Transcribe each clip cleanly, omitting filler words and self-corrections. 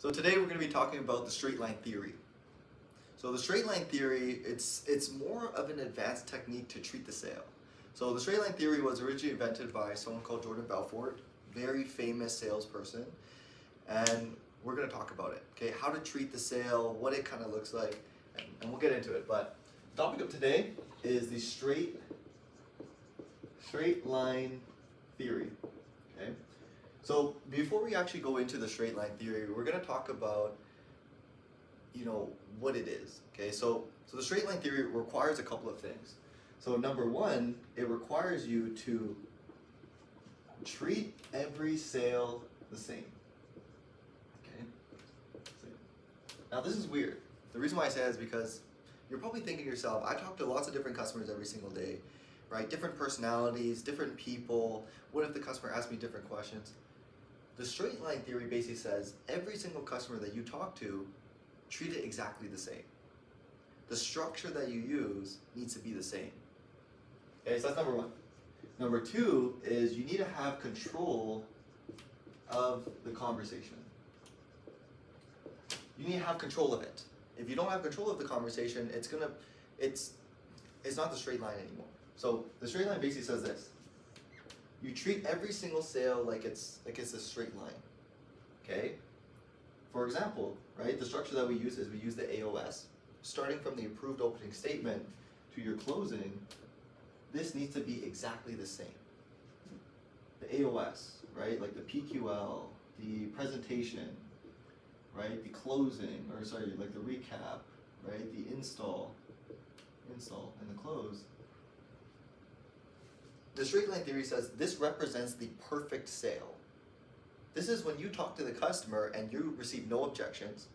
So today we're going to be talking about the straight line theory. So the straight line theory, it's more of an advanced technique to treat the sale. So the straight line theory was originally invented by someone called Jordan Belfort, very famous salesperson, and we're going to talk about it. Okay, how to treat the sale, what it kind of looks like, and we'll get into it. But the topic of today is the straight line theory. Okay. So before we actually go into the straight line theory, we're going to talk about, what it is. Okay, so the straight line theory requires a couple of things. So number one, it requires you to treat every sale the same. Okay. Now this is weird. The reason why I say that is because you're probably thinking to yourself, I talk to lots of different customers every single day, right? Different personalities, different people. What if the customer asks me different questions? The straight line theory basically says every single customer that you talk to, treat it exactly the same. The structure that you use needs to be the same. Okay, so that's number one. Number two is you need to have control of the conversation. You need to have control of it. If you don't have control of the conversation, it's not the straight line anymore. So the straight line basically says this. You treat every single sale like it's a straight line. Okay? For example, right, the structure that we use is we use the AOS. Starting from the approved opening statement to your closing, this needs to be exactly the same. The AOS, right, like the PQL, the presentation, right, the closing, like the recap, right, the install, and the close. The straight line theory says this represents the perfect sale. This is when you talk to the customer and you receive no objections.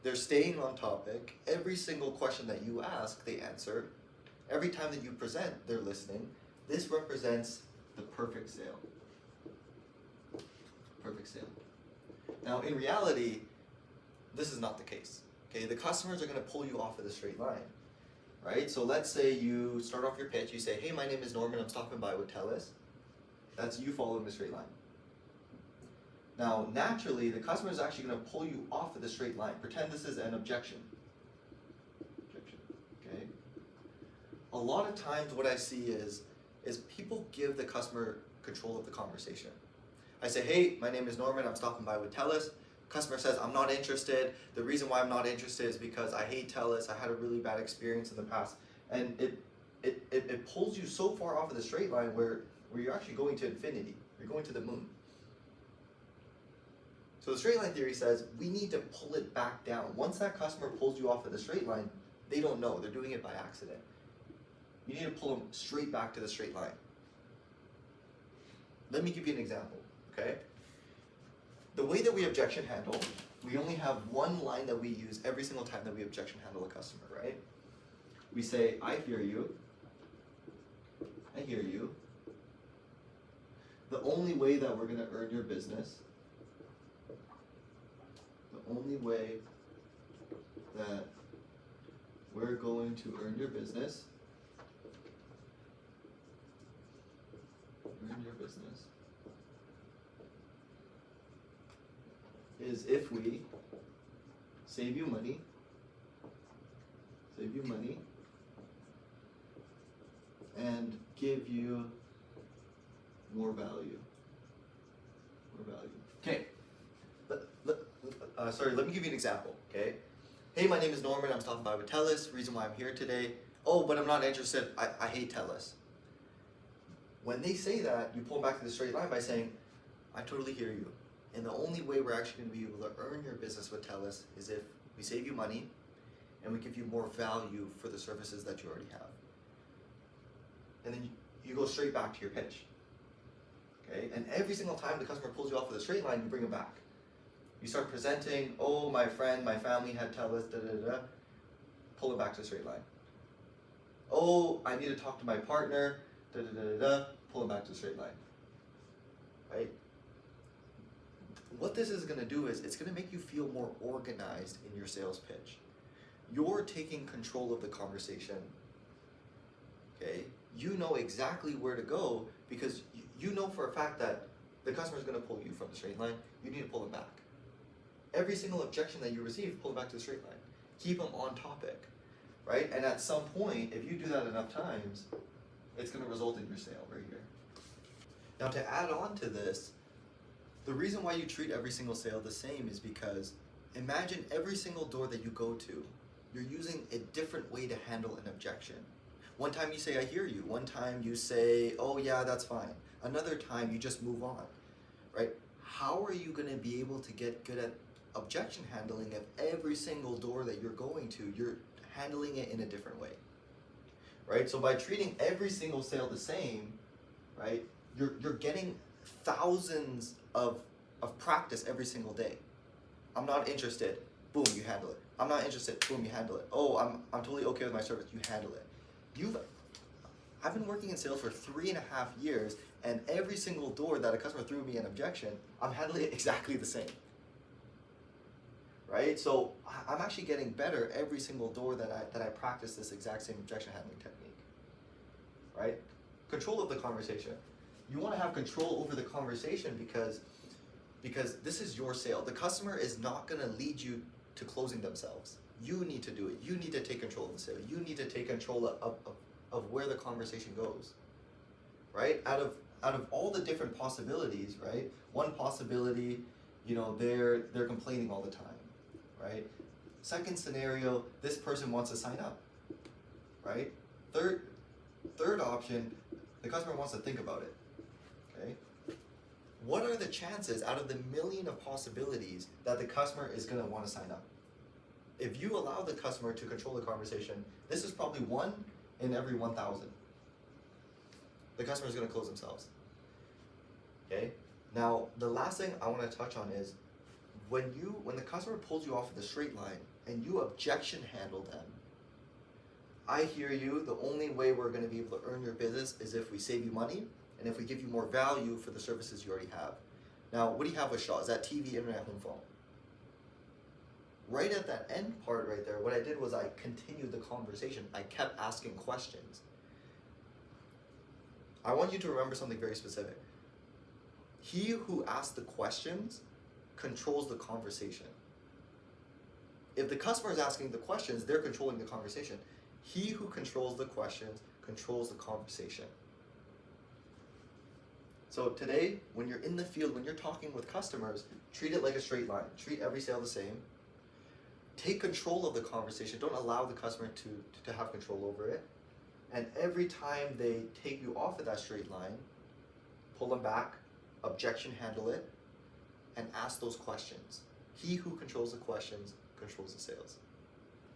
They're staying on topic. Every single question that you ask, they answer. Every time that you present, they're listening. This represents the perfect sale. Perfect sale. Now, in reality, this is not the case. Okay, the customers are going to pull you off of the straight line. Right? So let's say you start off your pitch, you say, hey, my name is Norman, I'm stopping by with TELUS. That's you following the straight line. Now, naturally, the customer is actually going to pull you off of the straight line. Pretend this is an objection. Okay? A lot of times what I see is people give the customer control of the conversation. I say, hey, my name is Norman, I'm stopping by with TELUS. Customer says, I'm not interested. The reason why I'm not interested is because I hate TELUS. I had a really bad experience in the past. And it pulls you so far off of the straight line where you're actually going to infinity. You're going to the moon. So the straight line theory says we need to pull it back down. Once that customer pulls you off of the straight line, they don't know. They're doing it by accident. You need to pull them straight back to the straight line. Let me give you an example, okay? The way that we objection handle, we only have one line that we use every single time that we objection handle a customer, right? We say, I hear you. I hear you. The only way that we're going to earn your business, the only way that we're going to earn your business, is if we save you money, and give you more value. Okay. Let me give you an example. Okay. Hey, my name is Norman. I'm stopping by with TELUS. Reason why I'm here today. Oh, but I'm not interested. I hate TELUS. When they say that, you pull back to the straight line by saying, I totally hear you. And the only way we're actually going to be able to earn your business with TELUS is if we save you money and we give you more value for the services that you already have. And then you go straight back to your pitch. Okay? And every single time the customer pulls you off of the straight line, you bring them back. You start presenting, oh, my friend, my family had TELUS, pull it back to the straight line. Oh, I need to talk to my partner, pull it back to the straight line. Right? What this is going to do is it's going to make you feel more organized in your sales pitch. You're taking control of the conversation. Okay? You know exactly where to go because you know for a fact that the customer is going to pull you from the straight line. You need to pull them back. every single objection that you receive, pull it back to the straight line. Keep them on topic, right? And at some point, if you do that enough times, it's going to result in your sale right here. Now to add on to this, the reason why you treat every single sale the same is because imagine every single door that you go to, you're using a different way to handle an objection. One time you say, I hear you. One time you say, oh yeah, that's fine. Another time you just move on, right? How are you going to be able to get good at objection handling if every single door that you're going to, you're handling it in a different way, right? So by treating every single sale the same, right, you're getting thousands of practice every single day. I'm not interested, boom, you handle it. I'm not interested, boom, you handle it. Oh, I'm totally okay with my service, you handle it. I've been working in sales for 3.5 years, and every single door that a customer threw me an objection, I'm handling it exactly the same. Right? So I'm actually getting better every single door that I practice this exact same objection handling technique. Right? Control of the conversation. You want to have control over the conversation because this is your sale. The customer is not going to lead you to closing themselves. You need to do it. You need to take control of the sale. You need to take control of where the conversation goes. Right? Out of all the different possibilities, right? One possibility, they're complaining all the time. Right? Second scenario, this person wants to sign up. Right? Third option, the customer wants to think about it. Okay? What are the chances out of the million of possibilities that the customer is going to want to sign up? If you allow the customer to control the conversation, this is probably 1 in every 1,000. The customer is going to close themselves. Okay? Now, the last thing I want to touch on is when the customer pulls you off of the straight line and you objection handle them, I hear you, the only way we're going to be able to earn your business is if we save you money and if we give you more value for the services you already have. Now, what do you have with Shaw? Is that TV, internet, home phone? Right at that end part right there, what I did was I continued the conversation. I kept asking questions. I want you to remember something very specific. He who asks the questions controls the conversation. If the customer is asking the questions, they're controlling the conversation. He who controls the questions controls the conversation. So today, when you're in the field, when you're talking with customers, treat it like a straight line. Treat every sale the same. Take control of the conversation. Don't allow the customer to have control over it. And every time they take you off of that straight line, pull them back, objection handle it, and ask those questions. He who controls the questions controls the sales.